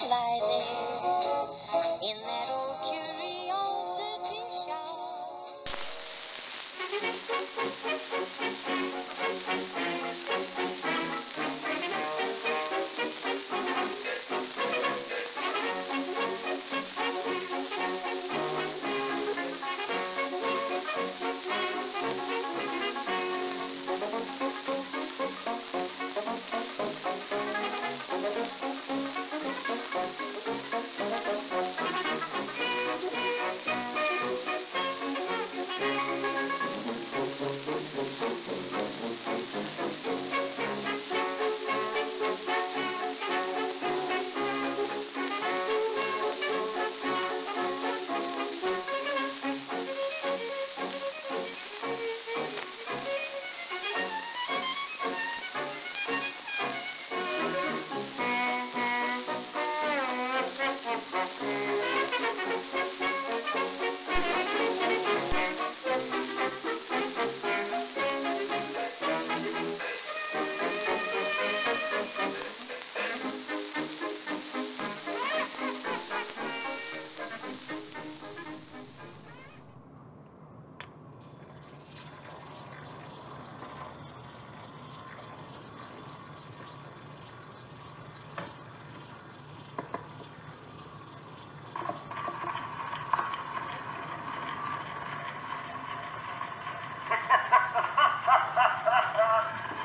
lie there in that old curiosity shop.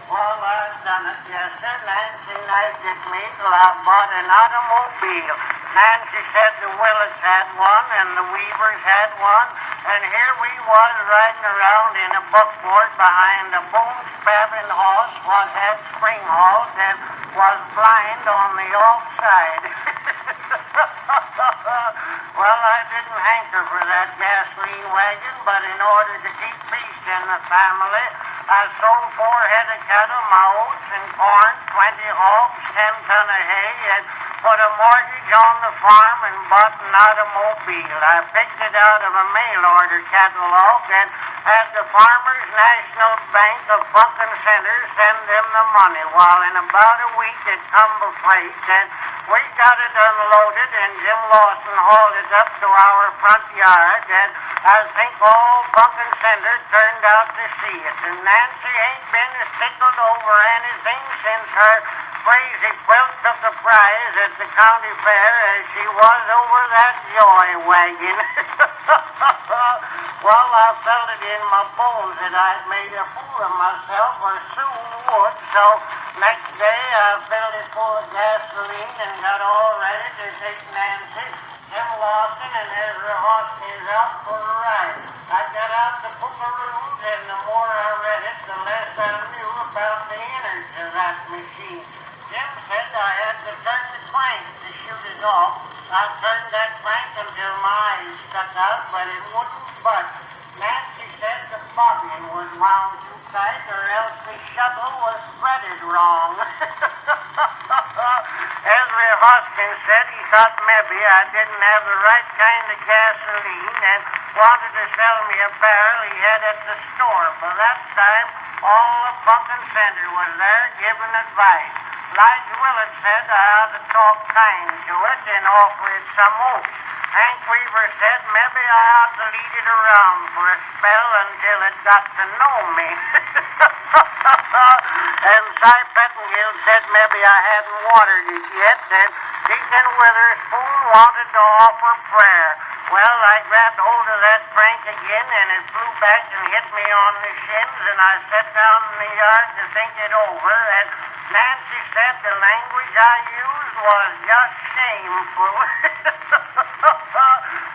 Well, I've done it, yes, sir. Nancy knifed at me till I bought an automobile. Nancy said the Willets had one and the Weavers had one, and here we was riding around in a buckboard behind a bone-spabbing horse what had spring halls and was blind on the off side. Well, I didn't hanker for that gasoline wagon, but in order to keep peace in the family, I sold 4 head of cattle, my oats and corn, 20 hogs, 10 ton of hay, and put a mortgage on the farm and bought an automobile. I picked it out of a mail order catalog and had the Farmers National Bank of Funkin Center send them the money. While in about a week it come to freight, and we got it unloaded, and Jim Lawson hauled it up to our front yard, and I think all Funkin Center turned out to see it. And Nancy ain't been as tickled over anything since her crazy quilt took a prize at the county fair as she was over that joy wagon. Well, I felt it in my bones that I'd made a fool of myself, or soon would, so next day I filled it full of gasoline and got all ready to take Nancy, Jim Lawson, and Ezra Hoskins out for a ride. I got out the Pookaroos, and the more I read it, the less I knew about the innards of that machine. Jim said I had to turn the crank to shoot it off. I turned that crank until my eyes stuck out, but it wouldn't budge. Nancy said the bobbin was wound too tight, or else the shuttle was threaded wrong. Ezra Hoskins said he thought maybe I didn't have the right kind of gasoline and wanted to sell me a barrel he had at the store. By that time, all the Funkin Center was there giving advice. Lige Willett said I ought to talk kind to it and offer it some oats. Hank Weaver said maybe I ought to lead it around for a spell until it got to know me. And Cy Pettingill said maybe I hadn't watered it yet, and Deacon Witherspoon wanted to offer prayer. Well, I grabbed hold of that crank again, and it flew back and hit me on the shins, and I sat down in the yard to think it over, and Nancy said the language I used was just shameful.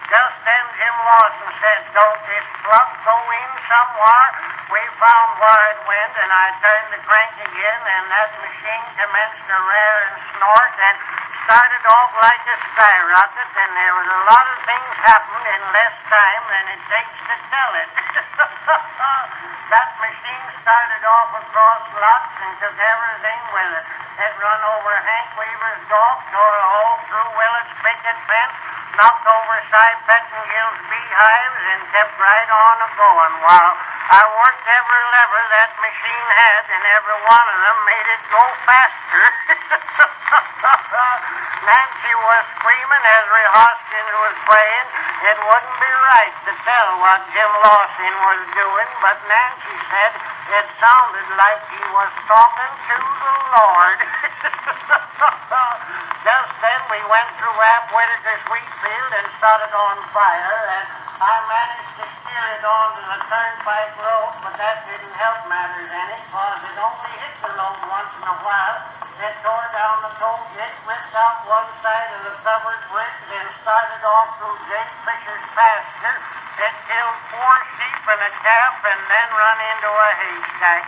Just then Jim Lawson said, "Don't this plug go in somewhere?" We found where it went, and I turned the crank again, and that machine commenced to rear and snort, and started off like a skyrocket, and there was a lot of things happened in less time than it takes to tell it. That machine started off across lots and took everything with it. It run over Hank Weaver's dog, tore a hole through Willett's picket fence, knocked over Cy Pettingill's beehives, and kept right on a-going. While I worked every lever that machine had, and every one of them made it go faster. Nancy was screaming as Ray Hoskins was playing. It wouldn't be right to tell what Jim Lawson was doing, but Nancy said it sounded like he was talking to the Lord. Just then we went through Rap Whitaker's wheat field and started on fire, and I managed to steer it onto the turnpike road, but that didn't help matters any, cause it only hit the road once in a while. It tore down the toll gate, ripped out one side of the covered bridge, then started off through Jake Fisher's pasture. It killed 4 sheep and a calf, and then run into a haystack.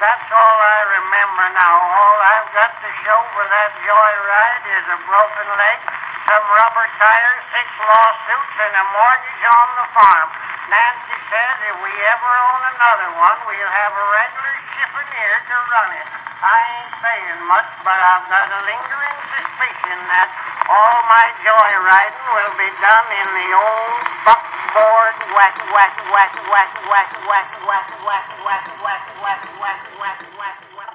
That's all I remember now. All I've got to show for that joyride is a broken leg, some rubber tires, 6 lawsuits, and a mortgage on the farm. Nancy says if we ever own another one, we'll have a regular chiffonnier to run it. I ain't saying much, but I've got a lingering suspicion that all my joyriding will be done in the old buckboard whack whack whack whack whack whack whack whack whack whack whack whack whack whack whack.